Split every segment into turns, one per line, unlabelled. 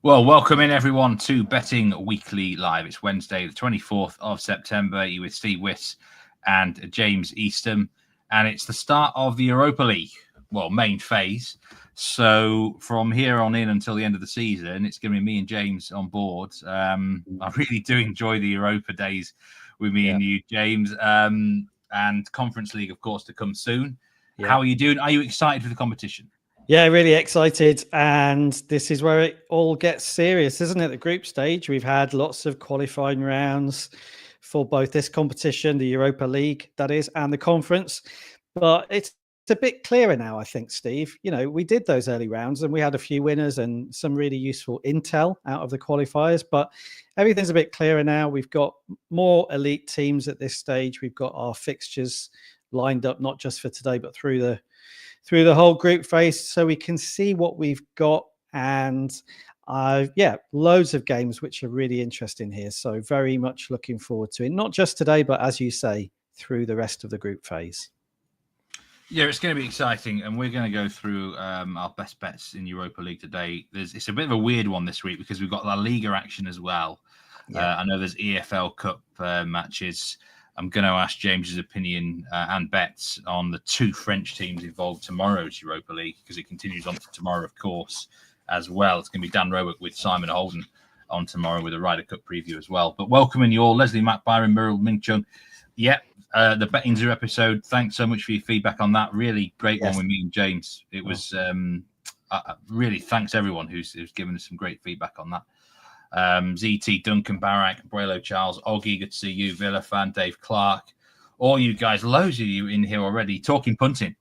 Well, welcome in everyone to Betting Weekly Live. It's Wednesday, the 24th of September. You're with Steve Wyss and James Eastham. And it's the start of the Europa League, main phase. So from here on in until the end of the season, it's going to be me and James on board. I really do enjoy the Europa days with me and you, James. And Conference League, of course, to come soon. Yeah. How are you doing? Are you excited for the competition?
Yeah, really excited. And this is where it all gets serious, isn't it? The group stage. We've had lots of qualifying rounds for both this competition, the Europa League, that is, and the conference. But it's a bit clearer now, I think, Steve. You know, we did those early rounds and we had a few winners and some really useful intel out of the qualifiers. But everything's a bit clearer now. We've got more elite teams at this stage. We've got our fixtures lined up, not just for today, but through the whole group phase, so we can see what we've got. And loads of games which are really interesting here. So very much looking forward to it, not just today, but as you say, through the rest of the group phase.
Yeah, it's going to be exciting, and we're going to go through our best bets in Europa League today. It's a bit of a weird one this week because we've got LaLiga action as well. Yeah. I know there's EFL Cup matches. I'm going to ask James's opinion and bets on the two French teams involved tomorrow's Europa League, because it continues on to tomorrow, of course, as well. It's going to be Dan Rowick with Simon Holden on tomorrow with a Ryder Cup preview as well. But welcoming you all, Leslie, Matt, Byron, Muriel, Ming Chung. The Betting Zoo episode. Thanks so much for your feedback on that. Really great one with me and James. It was really thanks everyone who's given us some great feedback on that. ZT, Duncan, Barak, Buelo, Charles, Oggy, good to see you, Villa fan, Dave Clark, all you guys, loads of you in here already, talking punting.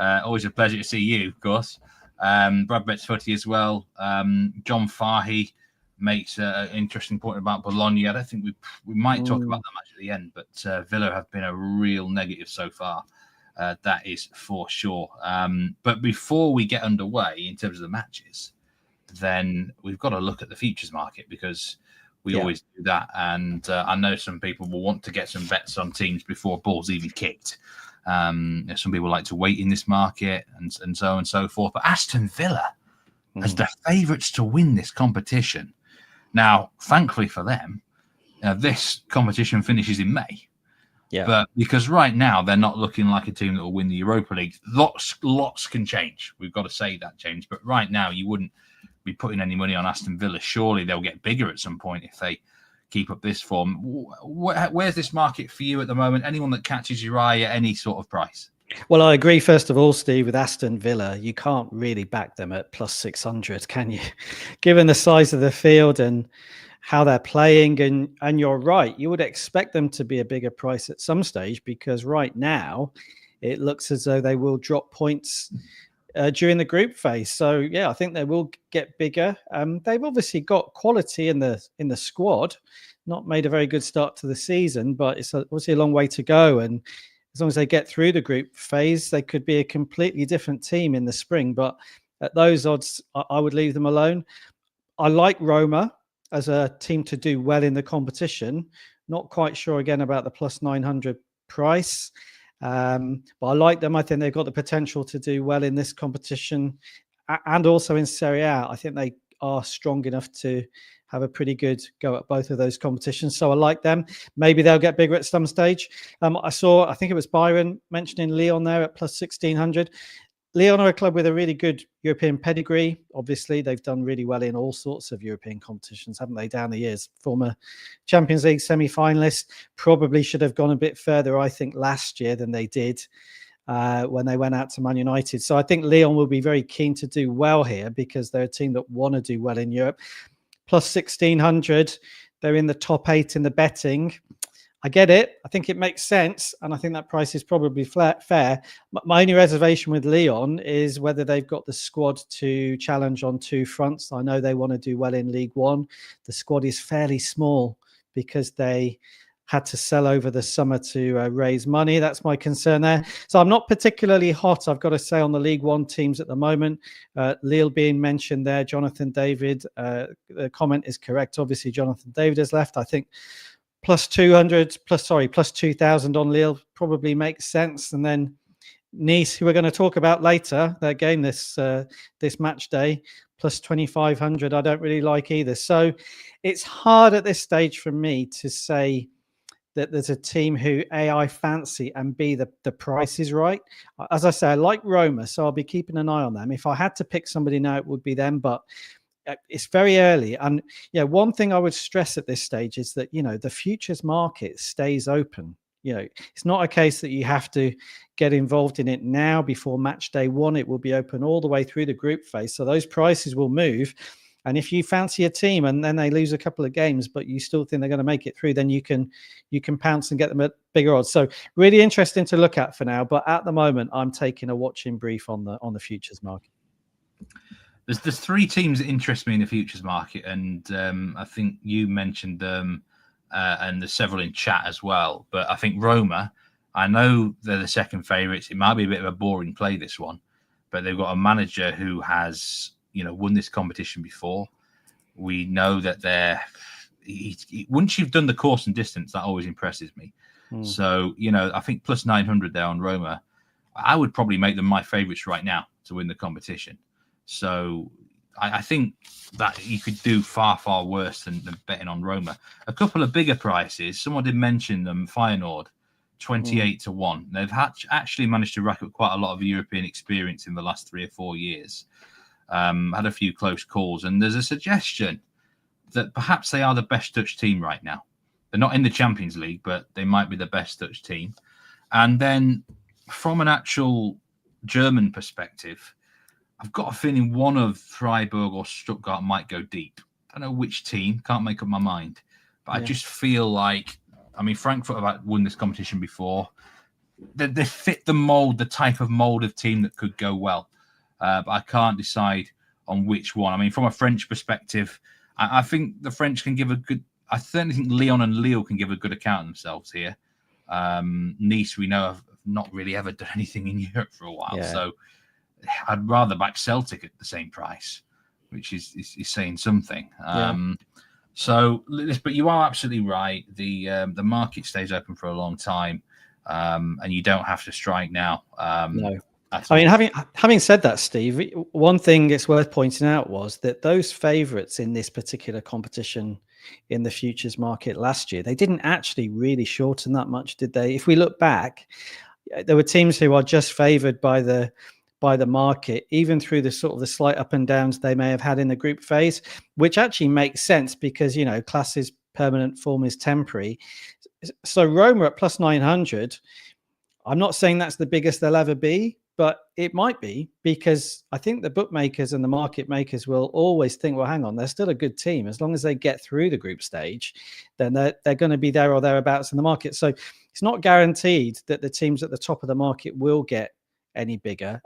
Always a pleasure to see you, of course. Brad Betts Footy as well. John Fahy makes an interesting point about Bologna. I don't think we might talk about that match at the end, but Villa have been a real negative so far. That is for sure. But before we get underway in terms of the matches, then we've got to look at the futures market, because we always do that. And I know some people will want to get some bets on teams before ball's even kicked. Some people like to wait in this market and so on and so forth. But Aston Villa as the favourites to win this competition. Now, thankfully for them, this competition finishes in May. Yeah. But because right now they're not looking like a team that will win the Europa League. Lots can change. We've got to say that change. But right now you wouldn't be putting any money on Aston Villa. Surely they'll get bigger at some point if they keep up this form. Where's this market for you at the moment? Anyone that catches your eye at any sort of price?
Well, I agree, first of all, Steve, with Aston Villa. You can't really back them at plus 600, can you? Given the size of the field and how they're playing. And you're right, you would expect them to be a bigger price at some stage, because right now it looks as though they will drop points during the group phase. So yeah, I think they will get bigger. They've obviously got quality in the squad. Not made a very good start to the season, but it's obviously a long way to go. And as long as they get through the group phase, they could be a completely different team in the spring. But at those odds, I would leave them alone. I like Roma as a team to do well in the competition. Not quite sure again about the plus 900 price. But I like them. I think they've got the potential to do well in this competition and also in Serie A. I think they are strong enough to have a pretty good go at both of those competitions. So I like them. Maybe they'll get bigger at some stage. I think it was Byron mentioning Lyon there at plus 1600. Lyon are a club with a really good European pedigree. Obviously, they've done really well in all sorts of European competitions, haven't they, down the years? Former Champions League semi-finalist. Probably should have gone a bit further, I think, last year than they did when they went out to Man United. So I think Lyon will be very keen to do well here, because they're a team that want to do well in Europe. Plus 1600, they're in the top 8 in the betting. I get it. I think it makes sense. And I think that price is probably fair. My only reservation with Lyon is whether they've got the squad to challenge on two fronts. I know they want to do well in League One. The squad is fairly small because they had to sell over the summer to raise money. That's my concern there. So I'm not particularly hot, I've got to say, on the League One teams at the moment. Lille being mentioned there, Jonathan David. The comment is correct. Obviously, Jonathan David has left. I think plus 2,000 on Lille probably makes sense. And then Nice, who we're going to talk about later, their game this match day, plus 2,500. I don't really like either. So it's hard at this stage for me to say that there's a team who A, I fancy, and B, the price is right. As I say, I like Roma, so I'll be keeping an eye on them. If I had to pick somebody now, it would be them, but it's very early. And one thing I would stress at this stage is that, the futures market stays open. It's not a case that you have to get involved in it now before match day 1. It will be open all the way through the group phase. So those prices will move. And if you fancy a team and then they lose a couple of games, but you still think they're going to make it through, then you can pounce and get them at bigger odds. So really interesting to look at for now. But at the moment, I'm taking a watching brief on the futures market.
There's 3 teams that interest me in the futures market, and I think you mentioned them, and there's several in chat as well. But I think Roma, I know they're the second favourites. It might be a bit of a boring play, this one, but they've got a manager who has won this competition before. We know that once you've done the course and distance, that always impresses me. So, I think plus 900 there on Roma. I would probably make them my favourites right now to win the competition. So I think that you could do far, far worse than betting on Roma. A couple of bigger prices. Someone did mention them, Feyenoord, 28 to 1. They've actually managed to rack up quite a lot of European experience in the last 3 or 4 years. Had a few close calls, and there's a suggestion that perhaps they are the best Dutch team right now. They're not in the Champions League, but they might be the best Dutch team. And then from an actual German perspective, I've got a feeling one of Freiburg or Stuttgart might go deep. I don't know which team, can't make up my mind. But I just feel like, Frankfurt have won this competition before. They fit the mold, the type of mold of team that could go well. But I can't decide on which one. From a French perspective, I think the French can give a good... I certainly think Lyon and Lille can give a good account of themselves here. Nice, we know, have not really ever done anything in Europe for a while. So I'd rather back Celtic at the same price, which is saying something. But you are absolutely right. The market stays open for a long time, and you don't have to strike now.
No. Having said that, Steve, one thing it's worth pointing out was that those favourites in this particular competition in the futures market last year, they didn't actually really shorten that much, did they? If we look back, there were teams who are just favoured by the market, even through the sort of the slight up and downs they may have had in the group phase, which actually makes sense because, class is permanent, form is temporary. So Roma at plus 900, I'm not saying that's the biggest they'll ever be, but it might be, because I think the bookmakers and the market makers will always think, well, hang on, they're still a good team. As long as they get through the group stage, then they're going to be there or thereabouts in the market. So it's not guaranteed that the teams at the top of the market will get any bigger.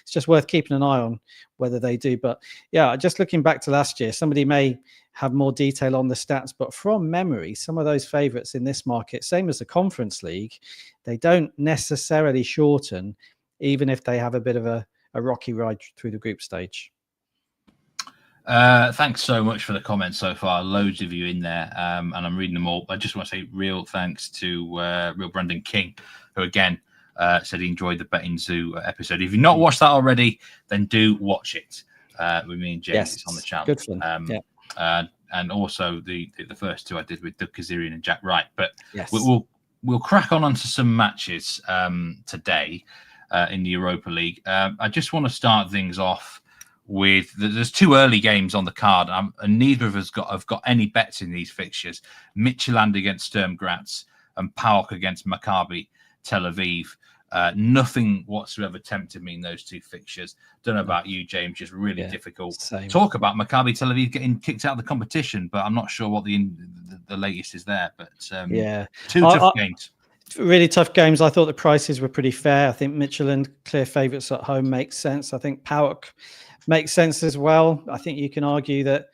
It's just worth keeping an eye on whether they do. But just looking back to last year, somebody may have more detail on the stats, but from memory, some of those favourites in this market, same as the Conference League, they don't necessarily shorten, even if they have a bit of a rocky ride through the group stage.
Thanks so much for the comments so far. Loads of you in there, and I'm reading them all. I just want to say real thanks to real Brendan King, who again said he enjoyed the Betting Zoo episode. If you've not watched that already, then do watch it with me and James.
Yes,
it's on the channel.
Good fun.
And also the first 2 I did with Doug Kazarian and Jack Wright. But
yes,
we'll crack on onto some matches today in the Europa League. I just want to start things off with there's 2 early games on the card, and neither of us have got any bets in these fixtures. Midtjylland against Sturm Graz and PAOK against Maccabi Tel Aviv. Nothing whatsoever tempted me in those 2 fixtures. Don't know about you, James, just really difficult.
Same.
Talk about Maccabi Tel Aviv getting kicked out of the competition, but I'm not sure what the latest is there. But 2 tough games.
Really tough games. I thought the prices were pretty fair. I think Midtjylland, clear favourites at home, makes sense. I think PAOK makes sense as well. I think you can argue that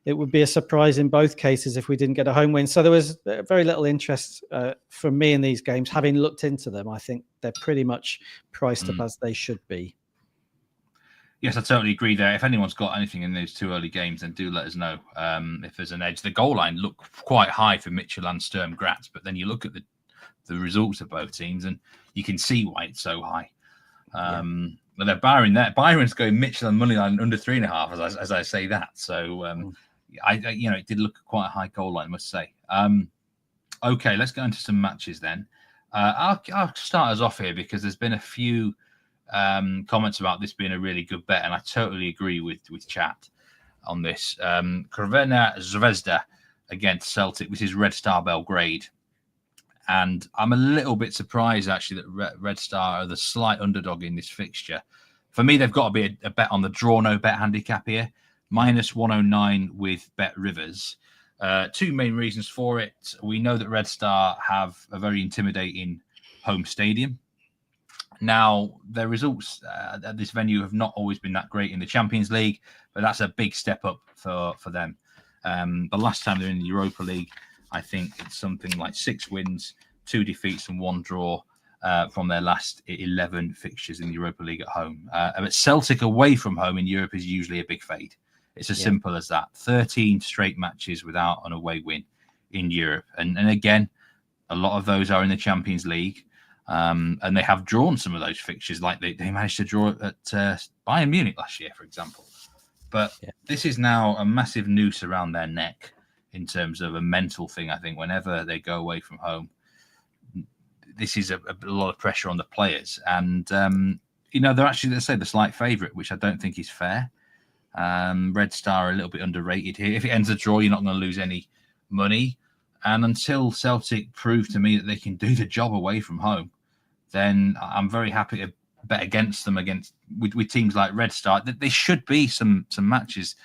it would be a surprise in both cases if we didn't get a home win. So there was very little interest from me in these games. Having looked into them, I think they're pretty much priced up as they should be.
Yes, I totally agree there. If anyone's got anything in those 2 early games, then do let us know if there's an edge. The goal line looked quite high for Midtjylland, Sturm Graz, but then you look at the results of both teams and you can see why it's so high. But they're Byron there. Byron's going Michelin moneyline under 3.5 as I say that. So it did look quite a high goal line, I must say. Okay, let's go into some matches then. I'll start us off here because there's been a few comments about this being a really good bet, and I totally agree with chat on this. Crvena Zvezda against Celtic. This is Red Star Belgrade. And I'm a little bit surprised, actually, that Red Star are the slight underdog in this fixture. For me, they've got to be a bet on the draw no bet handicap here. -109 with Bet Rivers. Two main reasons for it. We know that Red Star have a very intimidating home stadium. Now, their results at this venue have not always been that great in the Champions League, but that's a big step up for them. The last time they were in the Europa League, I think it's something like 6 wins, 2 defeats, and 1 draw from their last 11 fixtures in the Europa League at home. But Celtic away from home in Europe is usually a big fade. It's as simple as that. 13 straight matches without an away win in Europe. And again, a lot of those are in the Champions League. And they have drawn some of those fixtures, like they managed to draw at Bayern Munich last year, for example. But this is now a massive noose around their neck in terms of a mental thing. I think whenever they go away from home, this is a lot of pressure on the players. And, they're actually, let's say, the slight favourite, which I don't think is fair. Red Star are a little bit underrated here. If it ends a draw, you're not going to lose any money. And until Celtic prove to me that they can do the job away from home, then I'm very happy to bet against them with teams like Red Star. There should be some matches,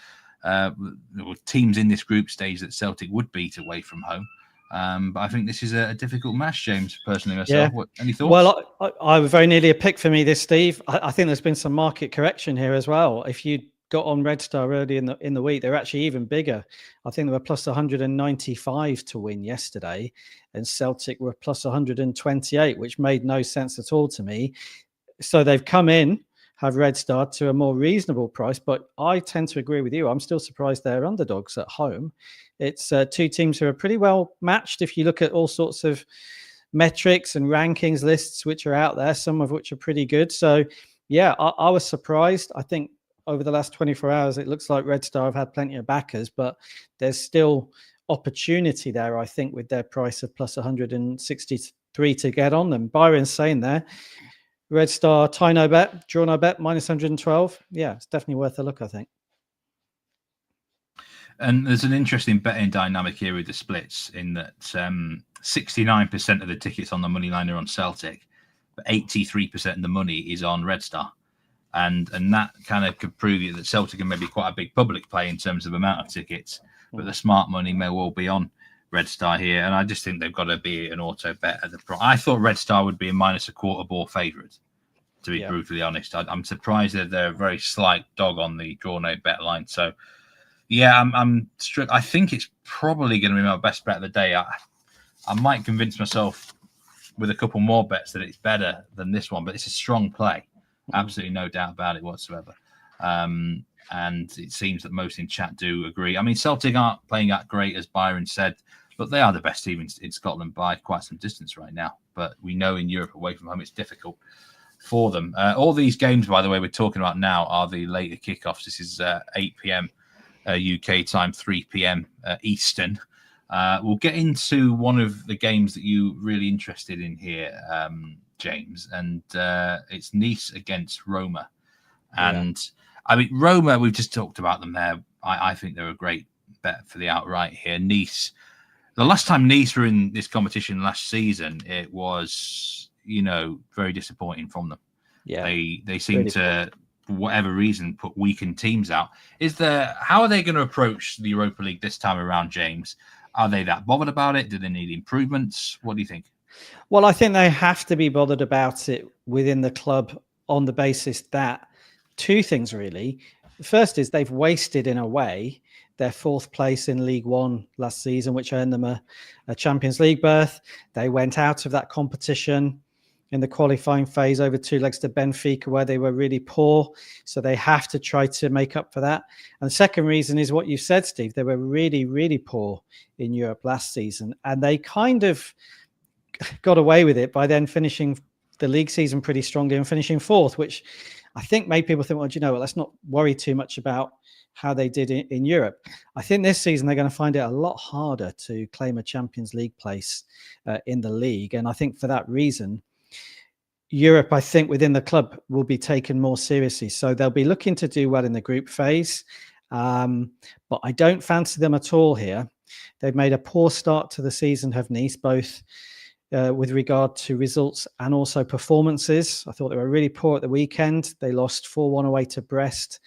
teams in this group stage that Celtic would beat away from home. But I think this is a difficult match, James, personally myself. Any thoughts?
Well, I was very nearly a pick for me this, Steve. I think there's been some market correction here as well. If you got on Red Star early in the week, they're actually even bigger. I think they were plus 195 to win yesterday, and Celtic were plus 128, which made no sense at all to me. So they've come in, have Red Star to a more reasonable price, but I tend to agree with you. I'm still surprised they're underdogs at home. It's two teams who are pretty well matched if you look at all sorts of metrics and rankings lists which are out there, some of which are pretty good. So yeah, I was surprised. I think over the last 24 hours, it looks like Red Star have had plenty of backers, but there's still opportunity there, I think, with their price of plus 163 to get on them. Byron's saying there, Red Star, tie no bet, draw no bet, -112. Yeah, it's definitely worth a look, I think.
And there's an interesting betting dynamic here with the splits in that 69% of the tickets on the money line are on Celtic, but 83% of the money is on Red Star. And that kind of could prove that Celtic are maybe quite a big public play in terms of amount of tickets, but the smart money may well be on Red Star here. And I just think they've got to be an auto bet at the price. I thought Red Star would be a -1/4 ball favourite, to be brutally honest. I'm surprised that they're a very slight dog on the draw no bet line. So, yeah, I'm strict. I think it's probably going to be my best bet of the day. I might convince myself with a couple more bets that it's better than this one, but it's a strong play. Absolutely no doubt about it whatsoever. And it seems that most in chat do agree. I mean, Celtic aren't playing that great, as Byron said, but they are the best team in Scotland by quite some distance right now. But we know in Europe away from home, it's difficult for them. All these games, by the way, we're talking about now are the later kickoffs. This is 8 p.m. UK time, 3 p.m. Eastern. We'll get into one of the games that you're really interested in here, James, and it's Nice against Roma. And I mean, Roma, we've just talked about them there. I think they're a great bet for the outright here. Nice, the last time Nice were in this competition last season, it was, very disappointing from them. Yeah, they seem really to, for whatever reason, put weakened teams out. How are they going to approach the Europa League this time around, James? Are they that bothered about it? Do they need improvements? What do you think?
Well, I think they have to be bothered about it within the club on the basis that two things, really. The first is they've wasted, in a way, their 4th place in League One last season, which earned them a Champions League berth. They went out of that competition in the qualifying phase over 2 legs to Benfica, where they were really poor. So they have to try to make up for that. And the second reason is what you said, Steve. They were really, really poor in Europe last season. And they kind of got away with it by then finishing the league season pretty strongly and finishing fourth, which I think made people think, well, do you know what, let's not worry too much about how they did in Europe. I think this season they're going to find it a lot harder to claim a Champions League place in the league. And I think for that reason, Europe, I think, within the club will be taken more seriously. So they'll be looking to do well in the group phase. But I don't fancy them at all here. They've made a poor start to the season, have Nice, both with regard to results and also performances. I thought they were really poor at the weekend. They lost 4-1 away to Brest.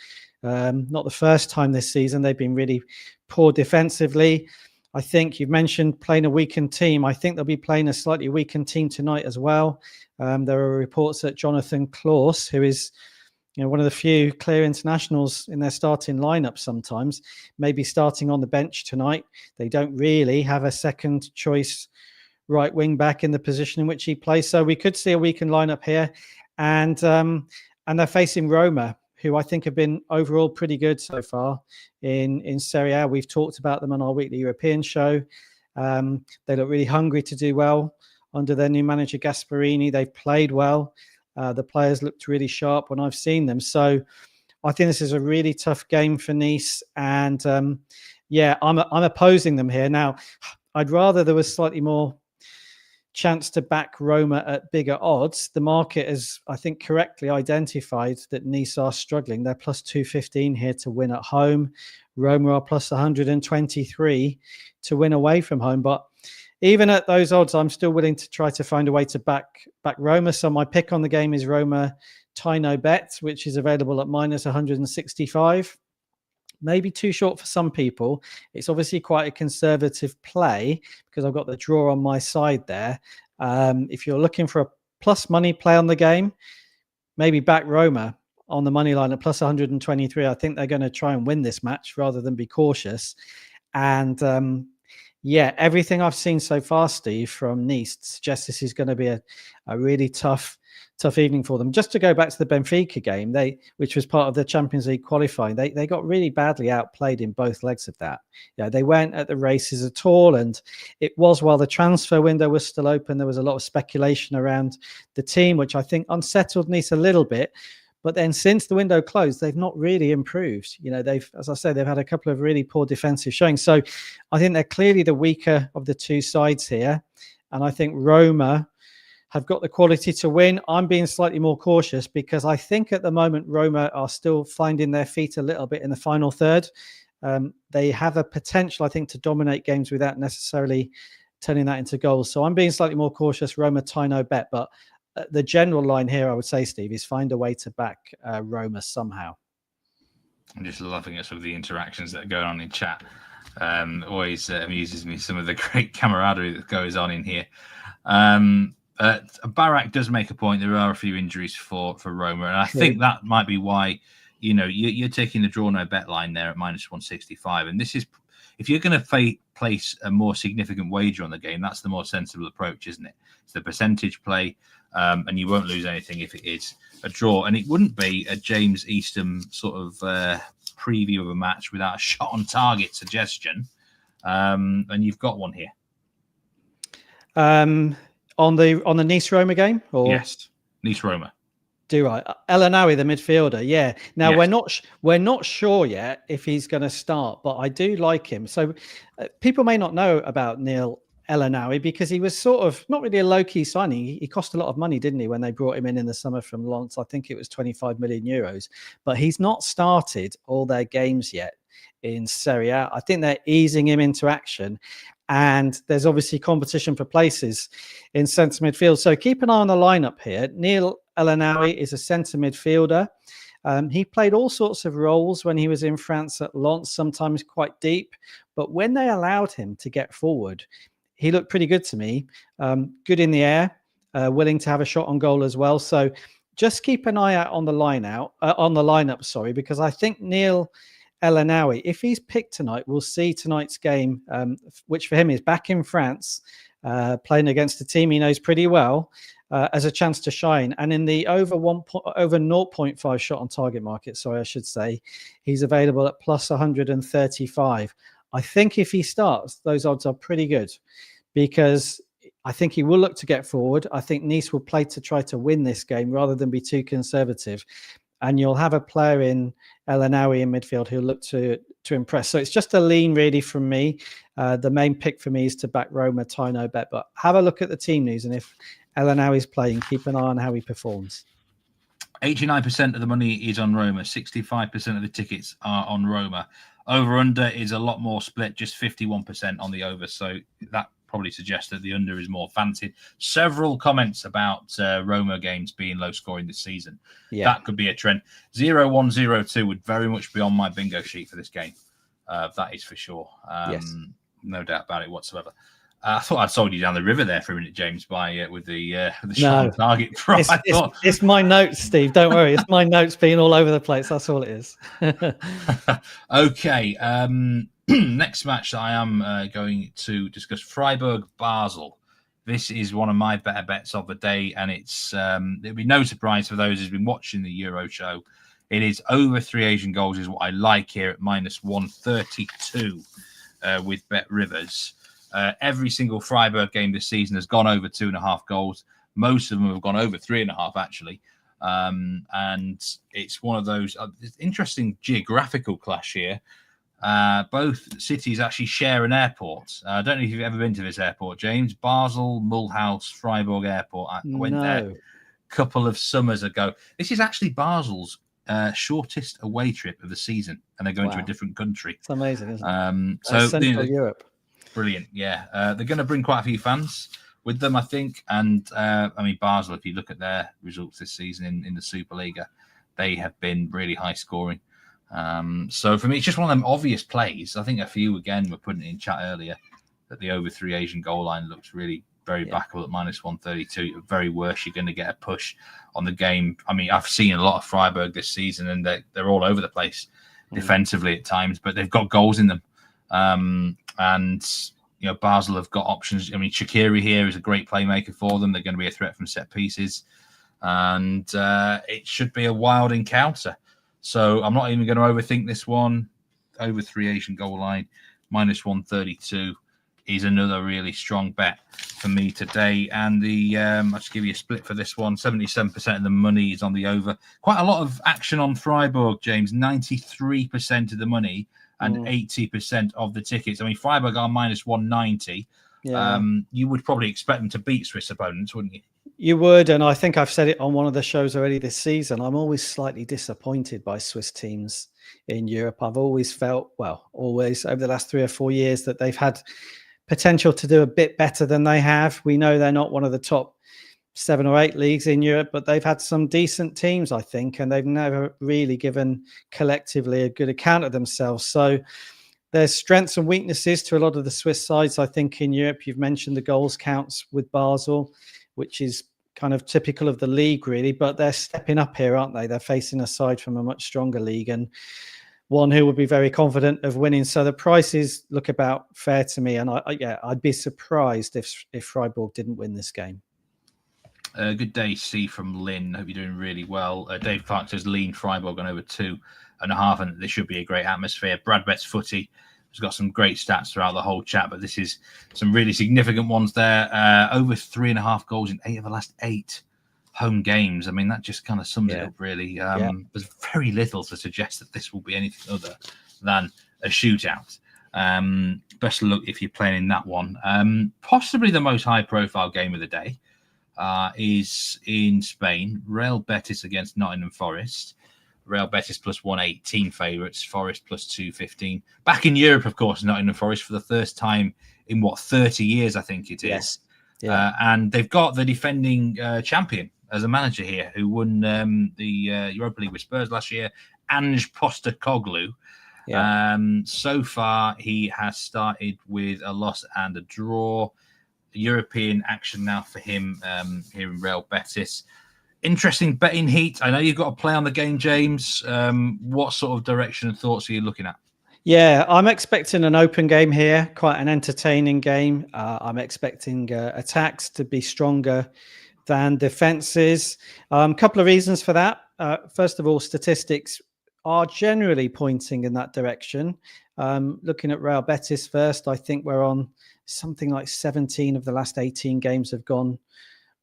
Not the first time this season. They've been really poor defensively. I think you've mentioned playing a weakened team. I think they'll be playing a slightly weakened team tonight as well. There are reports that Jonathan Klaus, who is one of the few clear internationals in their starting lineup sometimes, may be starting on the bench tonight. They don't really have a second choice right wing back in the position in which he plays. So we could see a weakened lineup here. And they're facing Roma, who I think have been overall pretty good so far in Serie A. We've talked about them on our weekly European show. They look really hungry to do well under their new manager, Gasperini. They've played well. The players looked really sharp when I've seen them. So I think this is a really tough game for Nice. And I'm opposing them here. Now, I'd rather there was slightly more chance to back Roma at bigger odds. The market has, I think, correctly identified that Nice are struggling. They're plus 215 here to win at home. Roma are plus 123 to win away from home. But even at those odds, I'm still willing to try to find a way to back Roma. So my pick on the game is Roma Tino Bet, which is available at minus 165. Maybe too short for some people. It's obviously quite a conservative play because I've got the draw on my side there. If you're looking for a plus money play on the game, maybe back Roma on the money line at plus 123. I think they're going to try and win this match rather than be cautious. And everything I've seen so far, Steve, from Nice suggests this is going to be a really tough evening for them. Just to go back to the Benfica game, which was part of the Champions League qualifying, they got really badly outplayed in both legs of that. They weren't at the races at all, and it was while the transfer window was still open. There was a lot of speculation around the team, which I think unsettled Nice a little bit. But then since the window closed, they've not really improved. They've, as I say, they've had a couple of really poor defensive showings. So I think they're clearly the weaker of the two sides here. And I think Roma have got the quality to win. I'm being slightly more cautious because I think at the moment Roma are still finding their feet a little bit in the final third. They have a potential, I think, to dominate games without necessarily turning that into goals. So I'm being slightly more cautious. Roma Tino Bet, but the general line here, I would say, Steve, is find a way to back Roma somehow.
I'm just loving it, sort of the interactions that are going on in chat. Always amuses me, some of the great camaraderie that goes on in here. Barak does make a point. There are a few injuries for Roma, and I think that might be why you're taking the draw no bet line there at minus 165. And this is, if you're going to place a more significant wager on the game, that's the more sensible approach, isn't it? It's the percentage play, and you won't lose anything if it is a draw. And it wouldn't be a James Eastham sort of preview of a match without a shot on target suggestion. And you've got one here.
On the Nice Roma game?
Yes, Nice Roma.
Do I? El Anawi, the midfielder. Yeah. Now yes. We're not sure yet if he's going to start, but I do like him. So people may not know about Neil El Anawi because he was sort of not really a low-key signing. He cost a lot of money, didn't he, when they brought him in the summer from Lens? I think it was 25 million euros. But he's not started all their games yet in Serie A. I think they're easing him into action. And there's obviously competition for places in centre midfield. So keep an eye on the lineup here. Neil El Anawi is a centre midfielder. He played all sorts of roles when he was in France at Lens, sometimes quite deep. But when they allowed him to get forward, he looked pretty good to me. Good in the air, willing to have a shot on goal as well. So just keep an eye out on the lineup, because I think Neil El Anawi, if he's picked tonight, we'll see tonight's game, which for him is back in France, playing against a team he knows pretty well, as a chance to shine. And in the over 0.5 shot on target market, he's available at plus 135. I think if he starts, those odds are pretty good because I think he will look to get forward. I think Nice will play to try to win this game rather than be too conservative. And you'll have a player in El Anawi in midfield who'll look to impress. So it's just a lean really from me. The main pick for me is to back Roma, Tino bet. But have a look at the team news. And if El Anawi is playing, keep an eye on how he performs.
89% of the money is on Roma. 65% of the tickets are on Roma. Over-under is a lot more split, just 51% on the over. So that probably suggests that the under is more fancied. Several comments about Roma games being low scoring this season. Yeah. That could be a trend. 0-1, 0-2 would very much be on my bingo sheet for this game. That is for sure. Yes. No doubt about it whatsoever. I thought I'd sold you down the river there for a minute, James, with the shot on target price.
It's my notes, Steve. Don't worry. It's my notes being all over the place. That's all it is.
Okay. Next match that I am going to discuss, Freiburg, Basel. This is one of my better bets of the day, and it'll be no surprise for those who've been watching the Euro show. It is over 3 Asian goals is what I like here at minus 132 with Bet Rivers. Every single Freiburg game this season has gone over 2.5 goals. Most of them have gone over 3.5, actually. And it's one of those interesting geographical clash here. Both cities actually share an airport. I don't know if you've ever been to this airport, James. Basel, Mulhouse, Freiburg Airport. I went there a couple of summers ago. This is actually Basel's shortest away trip of the season, and they're going to a different country.
It's amazing, isn't it?
So
Central Europe.
Brilliant, yeah. They're going to bring quite a few fans with them, I think. And, Basel, if you look at their results this season in the Superliga, they have been really high scoring. So for me, it's just one of them obvious plays. I think a few, again, were putting it in chat earlier, that the over 3 Asian goal line looks really very backable at minus 132. At very worst, you're going to get a push on the game. I've seen a lot of Freiburg this season, and they're all over the place defensively at times, but they've got goals in them. And Basel have got options. Shaqiri here is a great playmaker for them. They're going to be a threat from set pieces, and it should be a wild encounter. So I'm not even going to overthink this one. Over 3 Asian goal line, minus 132 is another really strong bet for me today. And I'll just give you a split for this one. 77% of the money is on the over. Quite a lot of action on Freiburg, James. 93% of the money and 80% of the tickets. Freiburg are minus 190. Yeah. You would probably expect them to beat Swiss opponents, wouldn't you?
You would, and I think I've said it on one of the shows already this season. I'm always slightly disappointed by Swiss teams in Europe. I've always felt, always over the last 3 or 4 years, that they've had potential to do a bit better than they have. We know they're not one of the top 7 or 8 leagues in Europe, but they've had some decent teams, I think, and they've never really given collectively a good account of themselves. So there's strengths and weaknesses to a lot of the Swiss sides, I think, in Europe. You've mentioned the goals counts with Basel, which is kind of typical of the league, really, but they're stepping up here, aren't they? They're facing a side from a much stronger league and one who would be very confident of winning. So the prices look about fair to me, and I'd be surprised if Freiburg didn't win this game.
Good day, C from Lynn. Hope you're doing really well. Dave Clark says lean Freiburg on over 2.5, and this should be a great atmosphere. Brad Betts Footy has got some great stats throughout the whole chat, but this is some really significant ones there. Over 3.5 goals in 8 of the last 8 home games. That just kind of sums it up, really. There's very little to suggest that this will be anything other than a shootout. Best of luck if you're playing in that one. Possibly the most high-profile game of the day is in Spain. Real Betis against Nottingham Forest. Real Betis plus 118 favourites, Forest plus 215. Back in Europe, of course, Nottingham Forest for the first time in 30 years, I think it is.
Yes. Yeah.
And they've got the defending champion as a manager here, who won the Europa League with Spurs last year, Ange Postecoglou. Yeah. So far, he has started with a loss and a draw. European action now for him here in Real Betis. Interesting betting heat. I know you've got to play on the game, James. What sort of direction and thoughts are you looking at?
Yeah, I'm expecting an open game here, quite an entertaining game. I'm expecting attacks to be stronger than defenses. A couple of reasons for that. First of all, statistics are generally pointing in that direction. Looking at Real Betis first, I think we're on something like 17 of the last 18 games have gone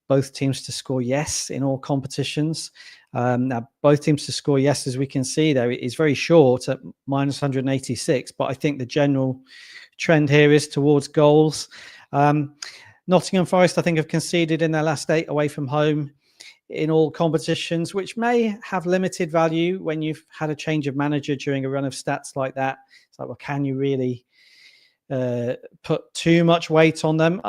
both teams to score yes in all competitions. Now, both teams to score yes, as we can see there, is very short at minus 186, but I think the general trend here is towards goals. Nottingham Forest, I think, have conceded in their last 8 away from home in all competitions, which may have limited value when you've had a change of manager during a run of stats like that. It's like, well, can you really put too much weight on them?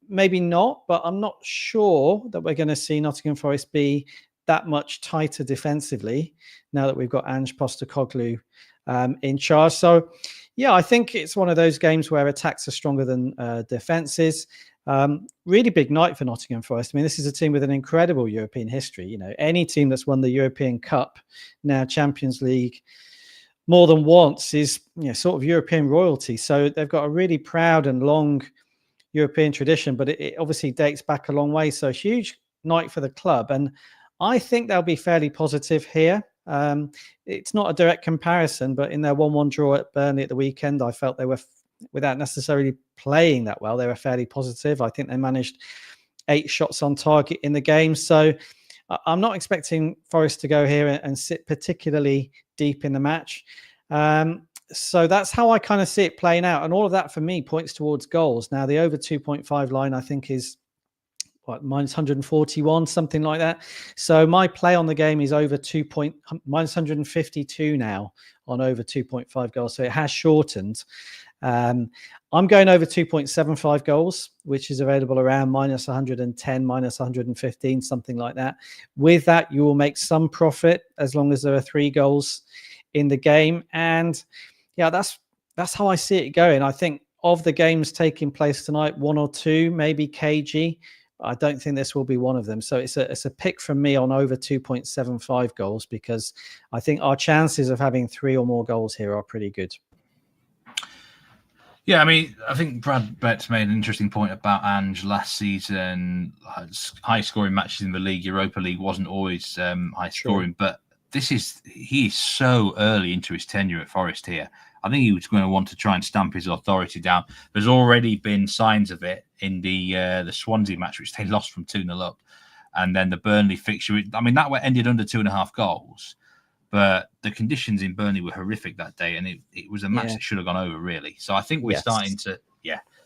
Maybe not, but I'm not sure that we're going to see Nottingham Forest be that much tighter defensively now that we've got Ange Postecoglou in charge. So, yeah, I think it's one of those games where attacks are stronger than defenses. Really big night for Nottingham Forest. I mean, this is a team with an incredible European history. You know, any team that's won the European Cup, now Champions League, more than once is, you know, sort of European royalty. So they've got a really proud and long European tradition, but it obviously dates back a long way. So a huge night for the club. And I think they'll be fairly positive here. It's not a direct comparison, but in their 1-1 draw at Burnley at the weekend, I felt they were, without necessarily playing that well, they were fairly positive. I think they managed 8 shots on target in the game. So I'm not expecting Forest to go here and sit particularly deep in the match. So that's how I kind of see it playing out. And all of that for me points towards goals. Now, the over 2.5 line, I think, is minus 141, something like that. So my play on the game is over minus 152 now on over 2.5 goals. So it has shortened. I'm going over 2.75 goals, which is available around minus 110, minus 115, something like that. With that, you will make some profit as long as there are 3 goals in the game. And yeah, that's how I see it going. I think of the games taking place tonight, 1 or 2, maybe cagey. I don't think this will be one of them. So it's a pick from me on over 2.75 goals, because I think our chances of having 3 or more goals here are pretty good.
Yeah, I mean, I think Brad Betts made an interesting point about Ange last season. High-scoring matches in the league, Europa League wasn't always high-scoring, but he is so early into his tenure at Forest here. I think he was going to want to try and stamp his authority down. There's already been signs of it in the Swansea match, which they lost from 2-0 up, and then the Burnley fixture. I mean, that ended under 2.5 goals, but the conditions in Burnley were horrific that day, and it was a match that should have gone over, really. So I think we're starting to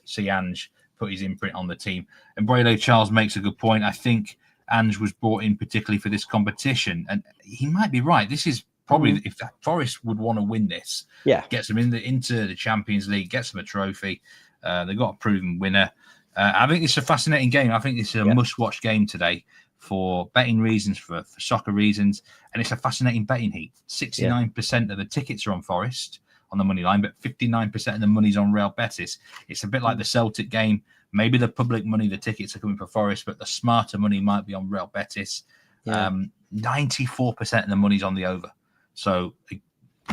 see Ange put his imprint on the team. And Braylo Charles makes a good point. I think Ange was brought in particularly for this competition, and he might be right. This is probably, if Forest would want to win this, gets them into the Champions League, gets them a trophy. They've got a proven winner. I think it's a fascinating game. I think it's a must-watch game today for betting reasons, for soccer reasons, and it's a fascinating betting heat. 69% of the tickets are on Forest on the money line, but 59% of the money's on Real Betis. It's a bit like the Celtic game. Maybe the public money, the tickets are coming for Forest, but the smarter money might be on Real Betis. 94% of the money's on the over. So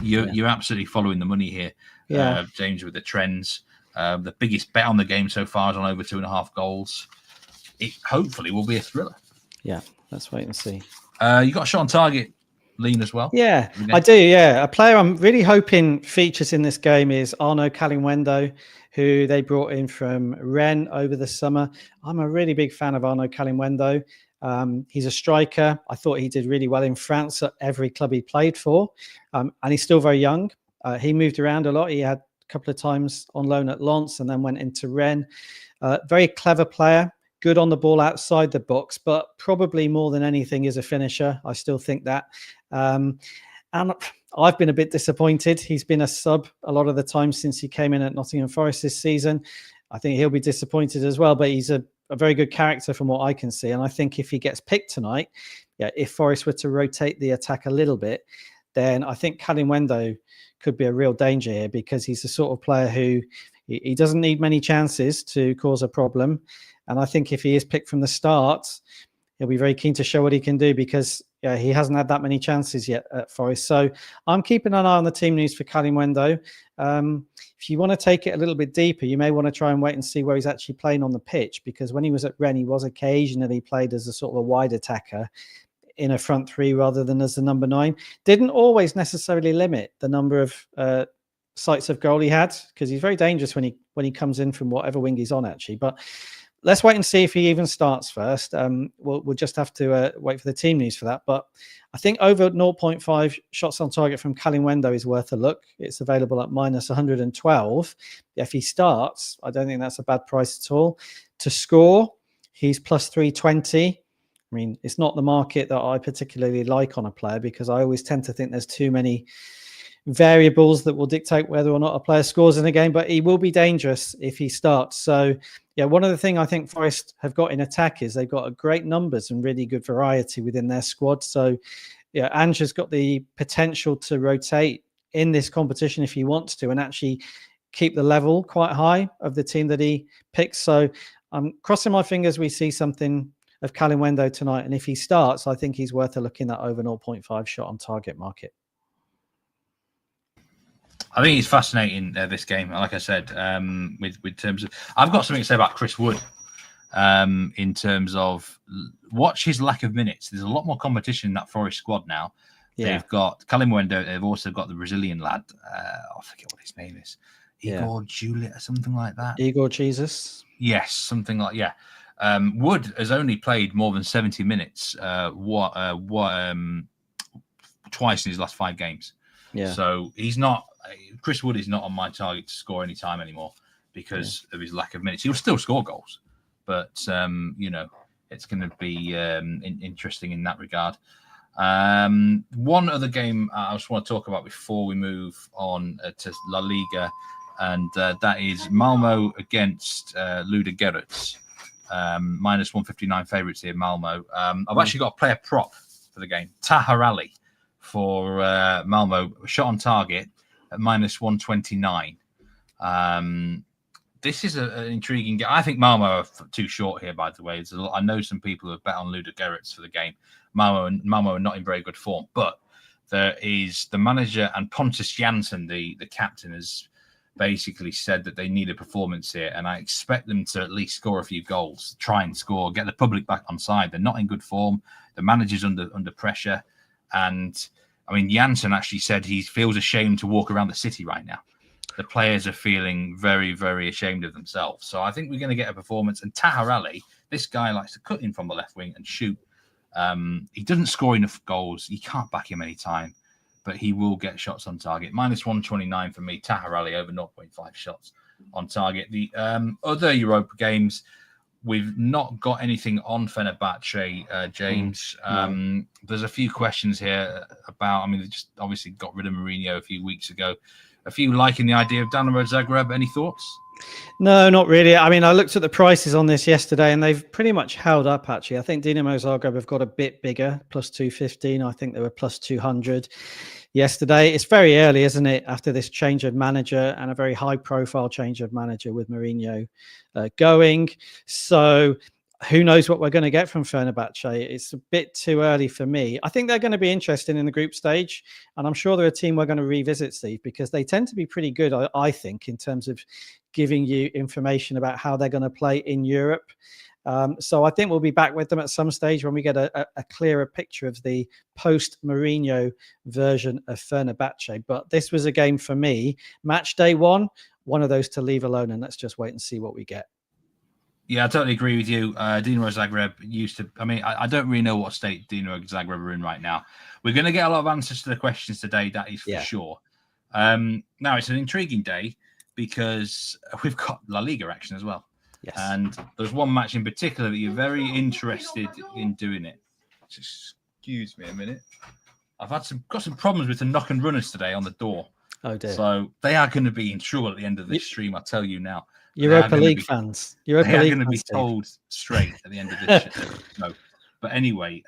you're absolutely following the money here, James, with the trends. The biggest bet on the game so far is on over 2.5 goals. It hopefully will be a thriller.
Yeah, let's wait and see.
You got a shot on target, Lean, as well?
Yeah, I do, yeah. A player I'm really hoping features in this game is Arnaud Kalimuendo, who they brought in from Rennes over the summer. I'm a really big fan of Arnaud Kalimuendo. He's a striker. I thought he did really well in France at every club he played for. And he's still very young. He moved around a lot. He had a couple of times on loan at Lens and then went into Rennes. Very clever player. Good on the ball outside the box, but probably more than anything is a finisher. I still think that. And I've been a bit disappointed. He's been a sub a lot of the time since he came in at Nottingham Forest this season. I think he'll be disappointed as well, but he's a very good character from what I can see. And I think if he gets picked tonight, if Forest were to rotate the attack a little bit, then I think Kalimuendo could be a real danger here, because he's the sort of player who he doesn't need many chances to cause a problem. And I think if he is picked from the start, he'll be very keen to show what he can do, because he hasn't had that many chances yet at Forest. So I'm keeping an eye on the team news for Kalimuendo. If you want to take it a little bit deeper, you may want to try and wait and see where he's actually playing on the pitch, because when he was at Rennes, he was occasionally played as a sort of a wide attacker in a front three rather than as the number 9. Didn't always necessarily limit the number of sights of goal he had, because he's very dangerous when he comes in from whatever wing he's on, actually. But let's wait and see if he even starts first. We'll just have to wait for the team news for that. But I think over 0.5 shots on target from Kalimuendo is worth a look. It's available at minus 112. If he starts, I don't think that's a bad price at all. To score, he's plus 320. I mean, it's not the market that I particularly like on a player, because I always tend to think there's too many variables that will dictate whether or not a player scores in a game, but he will be dangerous if he starts. So yeah, one of the things I think Forest have got in attack is they've got a great numbers and really good variety within their squad. So yeah, Ange has got the potential to rotate in this competition if he wants to, and actually keep the level quite high of the team that he picks. So I'm crossing my fingers we see something of Kalimuendo tonight, and if he starts, I think he's worth a look in that over 0.5 shot on target market.
I think it's fascinating, this game. Like I said, with terms of, I've got something to say about Chris Wood. In terms of watch his lack of minutes. There's a lot more competition in that Forest squad now. Yeah. They've got Kalimuendo. They've also got the Brazilian lad. I forget what his name is. Igor Juliet or something like that.
Igor Jesus.
Yes, something like Wood has only played more than 70 minutes. Twice in his last 5 games. Yeah. So he's not. Chris Wood is not on my target to score any time anymore because of his lack of minutes. He'll still score goals, but it's going to be interesting in that regard. One other game I just want to talk about before we move on to La Liga, and that is Malmo against Ludogorets. Minus 159 favourites here, Malmo. I've actually got a player prop for the game. Tahar Ali for Malmo, shot on target at minus 129. This is an intriguing game. I think Malmo are too short here, by the way. I know some people who have bet on Ludogorets for the game. Malmo are not in very good form, but there is the manager and Pontus Jansson, the captain, has basically said that they need a performance here, and I expect them to at least score a few goals, try and score, get the public back on side. They're not in good form. The manager's under pressure, and I mean, Jansson actually said he feels ashamed to walk around the city right now. The players are feeling very, very ashamed of themselves. So I think we're going to get a performance. And Tahar Ali, this guy likes to cut in from the left wing and shoot. He doesn't score enough goals. You can't back him any time, but he will get shots on target. Minus 129 for me. Tahar Ali over 0.5 shots on target. The other Europa games, we've not got anything on Fenerbahce, James. No. There's a few questions here about, they just obviously got rid of Mourinho a few weeks ago. A few liking the idea of Dinamo Zagreb. Any thoughts?
No, not really. I looked at the prices on this yesterday and they've pretty much held up, actually. I think Dinamo Zagreb have got a bit bigger, plus 215. I think they were plus 200 yesterday. It's very early, isn't it, after this change of manager and a very high-profile change of manager with Mourinho going. So who knows what we're going to get from Fenerbahce? It's a bit too early for me. I think they're going to be interesting in the group stage, and I'm sure they're a team we're going to revisit, Steve, because they tend to be pretty good, I think, in terms of giving you information about how they're going to play in Europe. So I think we'll be back with them at some stage when we get a clearer picture of the post-Mourinho version of Fenerbahce. But this was a game for me, match day one of those to leave alone, and let's just wait and see what we get.
Yeah, I totally agree with you. Dinamo Zagreb used to... I don't really know what state Dinamo Zagreb are in right now. We're going to get a lot of answers to the questions today, that is for sure. Now, it's an intriguing day because we've got La Liga action as well. Yes. And there's one match in particular that you're very interested in doing it. Just excuse me a minute. I've got some problems with the knock and runners today on the door. Oh dear. So they are going to be in trouble at the end of this stream, I'll tell you now.
Europa League fans. They are
going to be told straight at the end of this shit. No. But anyway,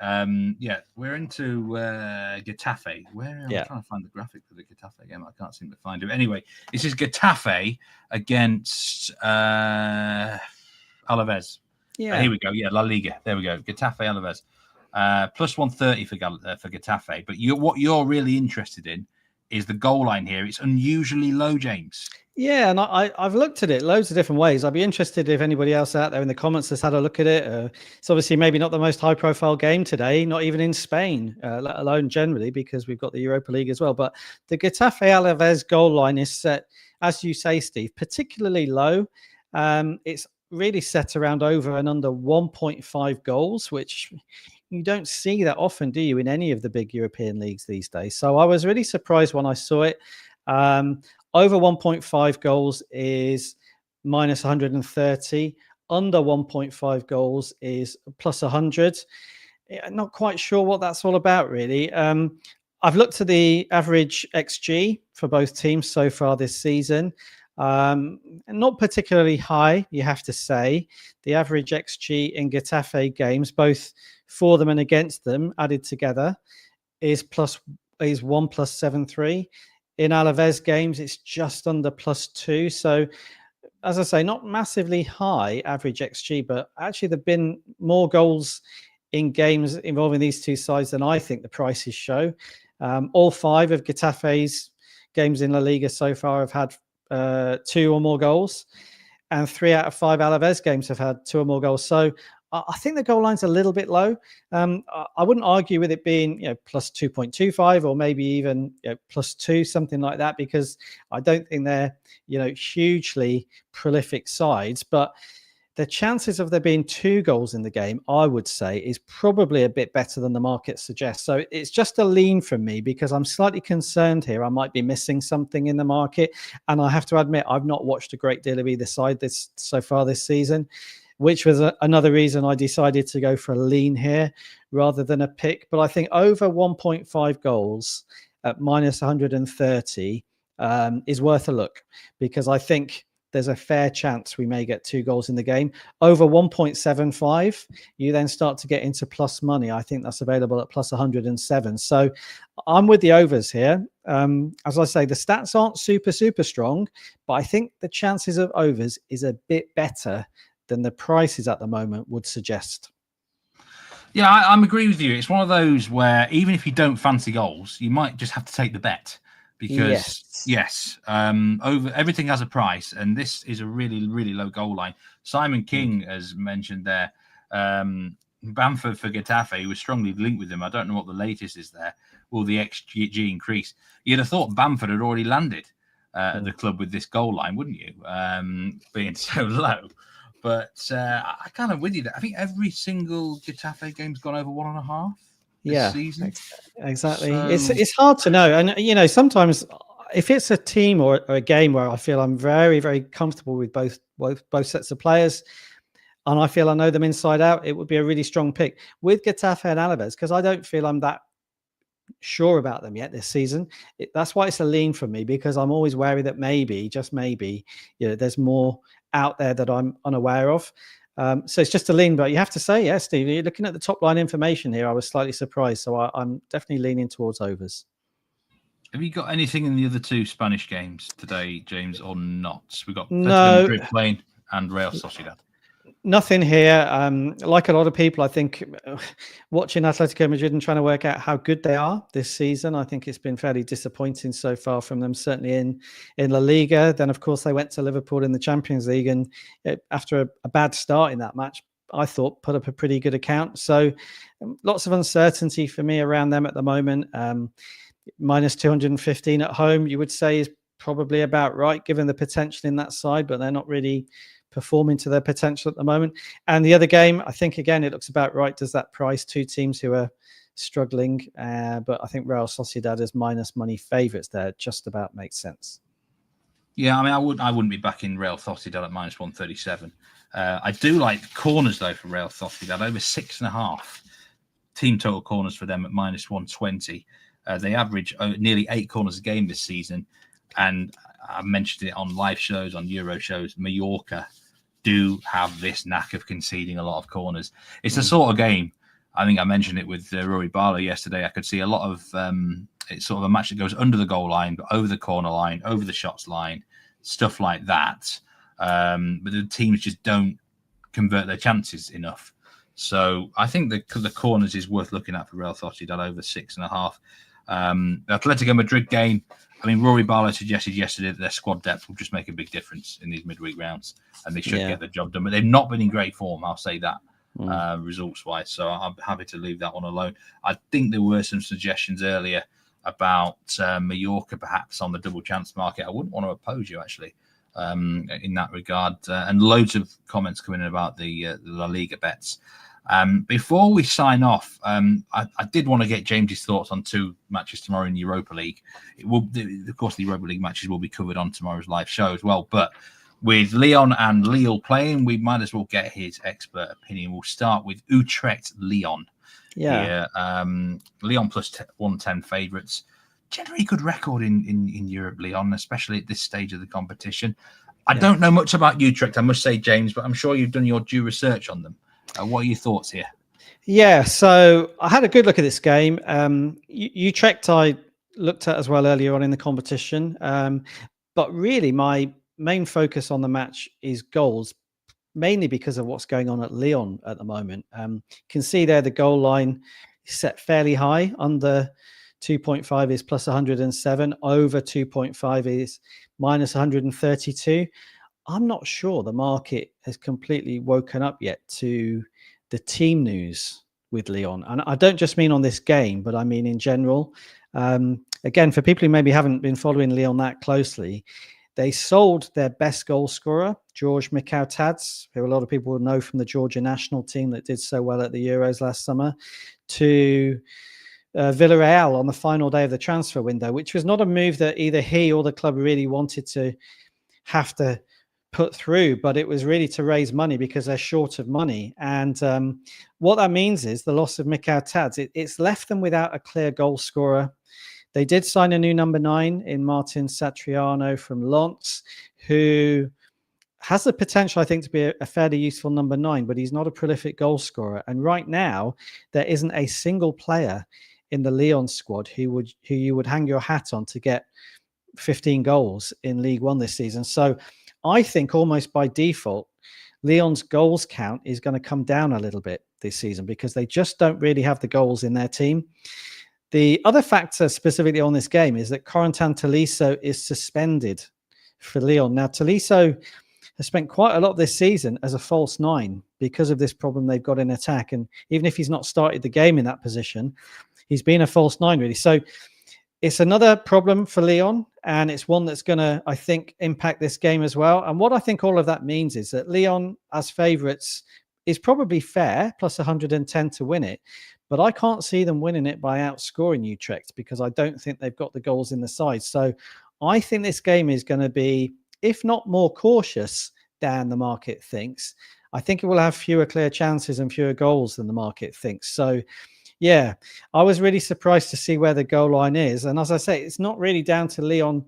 we're into Getafe. I'm trying to find the graphic for the Getafe game. I can't seem to find it. Anyway, this is Getafe against Alaves. Yeah. Here we go. Yeah, La Liga. There we go. Getafe, Alaves. Plus 130 for Getafe. But what you're really interested in is the goal line here. It's unusually low, James.
Yeah, and I've looked at it loads of different ways. I'd be interested if anybody else out there in the comments has had a look at it. It's obviously maybe not the most high-profile game today, not even in Spain, let alone generally, because we've got the Europa League as well. But the Getafe Alaves goal line is set, as you say, Steve, particularly low. It's really set around over and under 1.5 goals, which you don't see that often, do you, in any of the big European leagues these days? So I was really surprised when I saw it. Over 1.5 goals is minus 130. Under 1.5 goals is plus 100. Not quite sure what that's all about, really. I've looked at the average XG for both teams so far this season. Not particularly high, you have to say. The average XG in Getafe games, both for them and against them, added together, is 1+73. In Alaves games, it's just under +2. So, as I say, not massively high average XG, but actually there've been more goals in games involving these two sides than I think the prices show. All 5 of Getafe's games in La Liga so far have had 2 or more goals, and 3 out of 5 Alaves games have had 2 or more goals. So I think the goal line's a little bit low. I wouldn't argue with it being plus 2.25 or maybe even +2, something like that, because I don't think they're hugely prolific sides. But the chances of there being 2 goals in the game, I would say, is probably a bit better than the market suggests. So it's just a lean from me, because I'm slightly concerned here I might be missing something in the market. And I have to admit, I've not watched a great deal of either side so far this season, which was another reason I decided to go for a lean here rather than a pick. But I think over 1.5 goals at minus 130 is worth a look, because I think there's a fair chance we may get 2 goals in the game. Over 1.75, you then start to get into plus money. I think that's available at plus 107. So I'm with the overs here. As I say, the stats aren't super strong, but I think the chances of overs is a bit better than the prices at the moment would suggest.
Yeah, I'm agree with you. It's one of those where even if you don't fancy goals, you might just have to take the bet, because yes, over everything has a price, and this is a really low goal line. Simon King has mentioned there, Bamford for Getafe, who was strongly linked with him. I don't know what the latest is there. Will the XG increase? You'd have thought Bamford had already landed at the club with this goal line, wouldn't you? Being so low. But I kind of with you. I think every single Getafe game's gone over 1.5 this season.
Exactly. So it's hard to know. And, sometimes if it's a team or a game where I feel I'm very, very comfortable with both sets of players, and I feel I know them inside out, it would be a really strong pick. With Getafe and Alaves, because I don't feel I'm that sure about them yet this season. That's why it's a lean for me, because I'm always wary that maybe, just maybe, there's more out there that I'm unaware of. So it's just a lean, but you have to say, yeah, Steve, you're looking at the top line information here. I was slightly surprised. So I'm definitely leaning towards overs.
Have you got anything in the other 2 Spanish games today, James, or not? We've got
no
Madrid playing and Real Sociedad.
Nothing here. Like a lot of people, I think watching Atletico Madrid and trying to work out how good they are this season, I think it's been fairly disappointing so far from them, certainly in La Liga. Then, of course, they went to Liverpool in the Champions League, and after a bad start in that match, I thought put up a pretty good account. So lots of uncertainty for me around them at the moment. Minus 215 at home, you would say, is probably about right, given the potential in that side, but they're not really performing to their potential at the moment. And the other game, I think, again, it looks about right. Does that price 2 teams who are struggling? But I think Real Sociedad as minus money favourites there just about makes sense.
Yeah, I mean, I wouldn't be backing Real Sociedad at minus 137. I do like corners, though, for Real Sociedad, over 6.5 team total corners for them at minus 120. They average nearly 8 corners a game this season. And I mentioned it on live shows, on Euro shows, Mallorca do have this knack of conceding a lot of corners. It's the sort of game, I think I mentioned it with Rory Barlow yesterday, I could see a lot of, it's sort of a match that goes under the goal line, but over the corner line, over the shots line, stuff like that. But the teams just don't convert their chances enough. So I think the corners is worth looking at for Real Sociedad over 6.5. The Atletico Madrid game, I mean, Rory Barlow suggested yesterday that their squad depth will just make a big difference in these midweek rounds, and they should get the job done. But they've not been in great form, I'll say that, results-wise. So I'm happy to leave that one alone. I think there were some suggestions earlier about Mallorca perhaps on the double chance market. I wouldn't want to oppose you, actually, in that regard. And loads of comments coming in about the La Liga bets. Before we sign off, I did want to get James's thoughts on 2 matches tomorrow in Europa League. Of course, the Europa League matches will be covered on tomorrow's live show as well. But with Lyon and Lille playing, we might as well get his expert opinion. We'll start with Utrecht Lyon. Yeah. Lyon plus 110 favourites. Generally good record in Europe, Lyon, especially at this stage of the competition. I don't know much about Utrecht, I must say, James, but I'm sure you've done your due research on them. What are your thoughts here?
Yeah, so I had a good look at this game. Utrecht I looked at as well earlier on in the competition. But really, my main focus on the match is goals, mainly because of what's going on at Lyon at the moment. You can see there the goal line is set fairly high. Under 2.5 is plus 107. Over 2.5 is minus 132. I'm not sure the market has completely woken up yet to the team news with Lyon. And I don't just mean on this game, but I mean in general. Again, for people who maybe haven't been following Lyon that closely, they sold their best goal scorer, George Mikau-Tadze, who a lot of people will know from the Georgia national team that did so well at the Euros last summer, to Villarreal on the final day of the transfer window, which was not a move that either he or the club really wanted to have to put through, but it was really to raise money because they're short of money. And what that means is the loss of Mikau-Tadze, it's left them without a clear goal scorer. They did sign a new number 9 in Martin Satriano from Lens, who has the potential, I think, to be a fairly useful number 9, but he's not a prolific goal scorer. And right now, there isn't a single player in the Lyon squad who you would hang your hat on to get 15 goals in League One this season. So I think almost by default, Lyon's goals count is going to come down a little bit this season because they just don't really have the goals in their team. The other factor specifically on this game is that Corentin Tolisso is suspended for Lyon. Now, Tolisso has spent quite a lot this season as a false 9 because of this problem they've got in attack. And even if he's not started the game in that position, he's been a false 9, really. So it's another problem for Lyon, and it's one that's going to, I think, impact this game as well. And what I think all of that means is that Lyon, as favourites, is probably fair, plus 110 to win it. But I can't see them winning it by outscoring Utrecht because I don't think they've got the goals in the side. So I think this game is going to be, if not more cautious than the market thinks, I think it will have fewer clear chances and fewer goals than the market thinks. So yeah, I was really surprised to see where the goal line is. And as I say, it's not really down to Lyon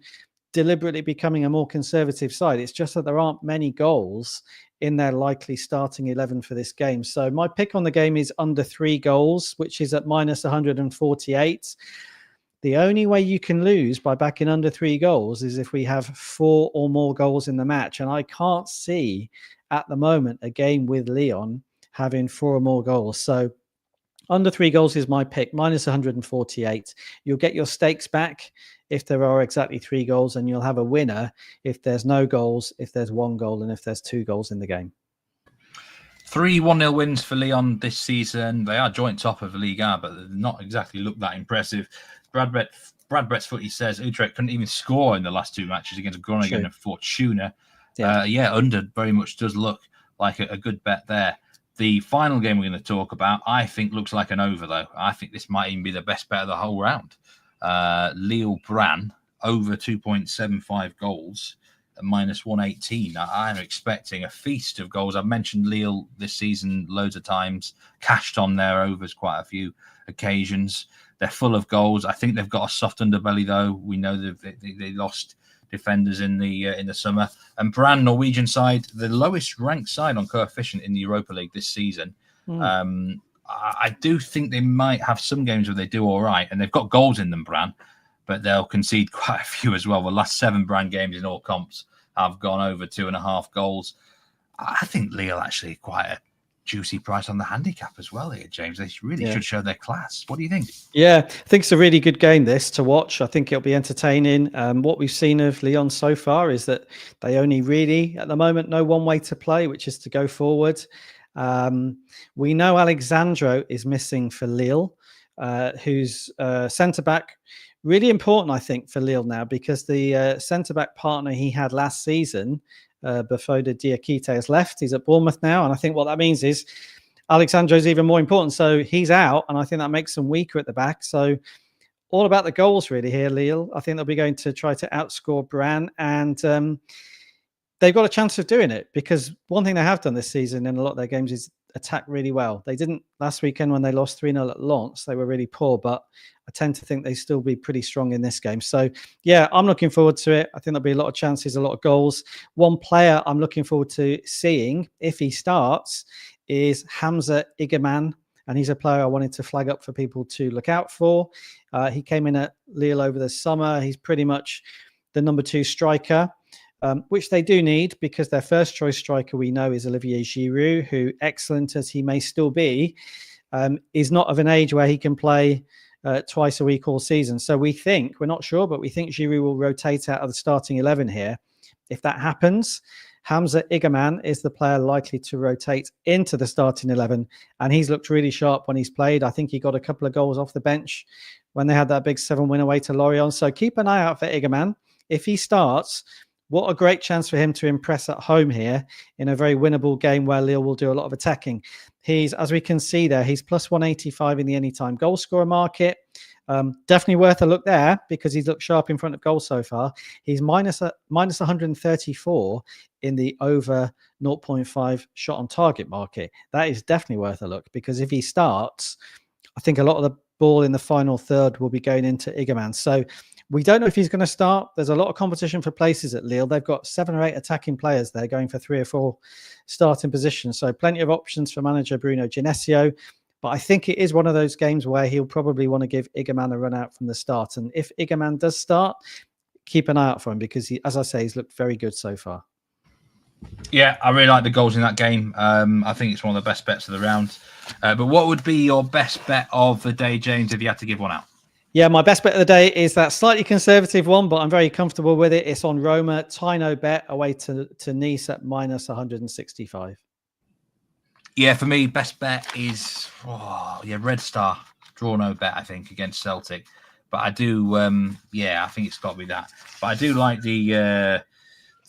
deliberately becoming a more conservative side. It's just that there aren't many goals in their likely starting 11 for this game. So my pick on the game is under 3 goals, which is at minus 148. The only way you can lose by backing under 3 goals is if we have 4 or more goals in the match. And I can't see at the moment a game with Lyon having 4 or more goals. So under 3 goals is my pick, minus 148. You'll get your stakes back if there are exactly 3 goals, and you'll have a winner if there's no goals, if there's 1 goal, and if there's 2 goals in the game.
3 1-0 wins for Lyon this season. They are joint top of the Liga, but they've not exactly looked that impressive. Brad Brett's footy says Utrecht couldn't even score in the last 2 matches against Groningen and Fortuna. Under very much does look like a good bet there. The final game we're going to talk about, I think, looks like an over, though. I think this might even be the best bet of the whole round. Lille Brann, over 2.75 goals at minus 118. I'm expecting a feast of goals. I've mentioned Lille this season loads of times, cashed on their overs quite a few occasions. They're full of goals. I think they've got a soft underbelly, though. We know that they lost defenders in the summer. And Brann, Norwegian side, the lowest ranked side on coefficient in the Europa League this season. I do think they might have some games where they do all right, and they've got goals in them, Brann, but they'll concede quite a few as well. The last 7 Brann games in all comps have gone over 2.5 goals. I think Lille actually quite juicy price on the handicap as well here, James. They really should show their class. What do you think?
Yeah, I think it's a really good game, this, to watch. I think it'll be entertaining. What we've seen of Lyon so far is that they only really, at the moment, know one way to play, which is to go forward. We know Alexandro is missing for Lille, who's centre-back. Really important, I think, for Lille now, because the centre-back partner he had last season, Bafoda Diakite, has left. He's at Bournemouth now, and I think what that means is Alexandro's even more important. So he's out, and I think that makes them weaker at the back. So all about the goals really here, Lille. I think they'll be going to try to outscore Brann, and they've got a chance of doing it, because one thing they have done this season in a lot of their games is attack really well. They didn't last weekend when they lost 3-0 at Lens. They were really poor, but I tend to think they still be pretty strong in this game. So, yeah, I'm looking forward to it. I think there'll be a lot of chances, a lot of goals. One player I'm looking forward to seeing, if he starts, is Hamza Igerman. And he's a player I wanted to flag up for people to look out for. He came in at Lille over the summer. He's pretty much the number 2 striker, which they do need, because their first choice striker we know is Olivier Giroud, who, excellent as he may still be, is not of an age where he can play twice a week all season. So we think, we're not sure, but we think Giroud will rotate out of the starting 11 here. If that happens, Hamza Igerman is the player likely to rotate into the starting 11, and he's looked really sharp when he's played. I think he got a couple of goals off the bench when they had that big 7-win away to Lorient. So keep an eye out for Igerman. If he starts, what a great chance for him to impress at home here in a very winnable game where Lille will do a lot of attacking. He's, as we can see there, he's plus 185 in the anytime goal scorer market. Definitely worth a look there, because he's looked sharp in front of goal so far. He's minus 134 in the over 0.5 shot on target market. That is definitely worth a look, because if he starts, I think a lot of the ball in the final third will be going into Igerman. So we don't know if he's going to start. There's a lot of competition for places at Lille. They've got 7 or 8 attacking players there going for 3 or 4 starting positions. So plenty of options for manager Bruno Genesio. But I think it is one of those games where he'll probably want to give Igerman a run out from the start. And if Igerman does start, keep an eye out for him, because he, as I say, he's looked very good so far.
Yeah, I really like the goals in that game. I think it's one of the best bets of the round. But what would be your best bet of the day, James, if you had to give one out?
Yeah, my best bet of the day is that slightly conservative one, but I'm very comfortable with it. It's on Roma, Tino bet away to Nice at minus 165.
Yeah, for me, best bet is Red Star draw no bet, I think, against Celtic. But I do, I think it's got to be that. But I do like the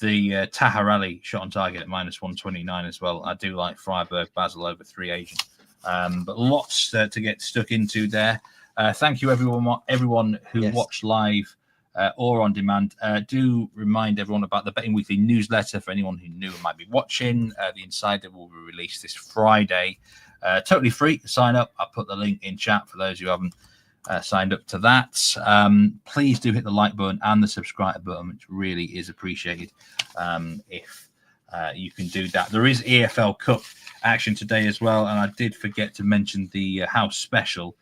Taharali shot on target at minus 129 as well. I do like Freiburg, Basel over 3 agent. But lots to get stuck into there. Thank you, everyone who watched live or on demand. Do remind everyone about the Betting Weekly newsletter for anyone who knew and might be watching. The Insider will be released this Friday. Totally free to sign up. I'll put the link in chat for those who haven't signed up to that. Please do hit the like button and the subscribe button, which really is appreciated if you can do that. There is EFL Cup action today as well, and I did forget to mention the house special.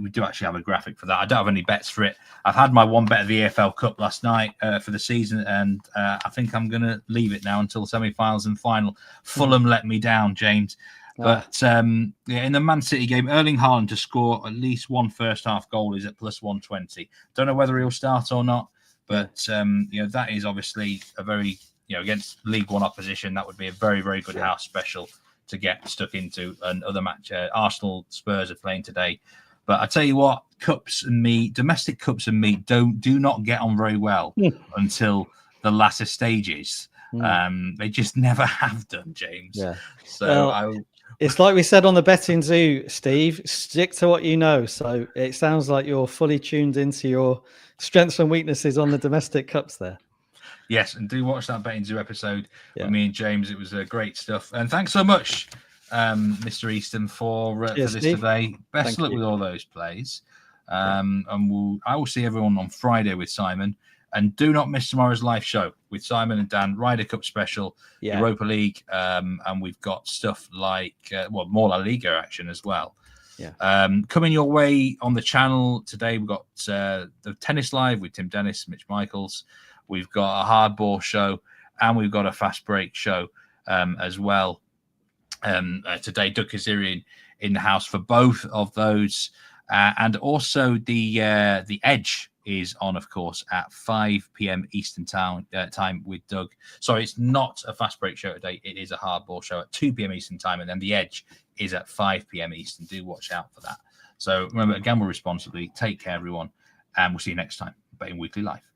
We do actually have a graphic for that. I don't have any bets for it. I've had my one bet of the EFL Cup last night for the season, and I think I'm going to leave it now until semi-finals and final. Fulham let me down, James. But in the Man City game, Erling Haaland to score at least one first half goal is at plus 120. Don't know whether he'll start or not, but that is obviously a very, against League One opposition, that would be a very, very good house special to get stuck into. Another match, Arsenal Spurs are playing today. But I tell you what, domestic cups and meat do not get on very well until the latter stages. They just never have done, James.
Yeah.
So
it's like we said on the betting zoo, Steve, stick to what you know. So it sounds like you're fully tuned into your strengths and weaknesses on the domestic cups there.
Yes, and do watch that Betting Zoo episode with me and James. It was great stuff. And thanks so much, Mr. Eastham, for this
Steve.
today. Best of luck with all those plays. And I will see everyone on Friday with Simon. And do not miss tomorrow's live show with Simon and Dan, Ryder Cup special, Europa League. And we've got stuff like, more LaLiga action as well.
Yeah.
Coming your way on the channel today, we've got the Tennis Live with Tim Dennis, Mitch Michaels. We've got a hardball show, and we've got a fast break show as well. today. Doug Kazarian in the house for both of those. And also the Edge is on, of course, at 5 p.m. Eastern time with Doug. Sorry, it's not a fast break show today. It is a hardball show at 2 p.m. Eastern time. And then the Edge is at 5 p.m. Eastern. Do watch out for that. So remember, gamble responsibly. Take care, everyone. And we'll see you next time. Betting Weekly Live.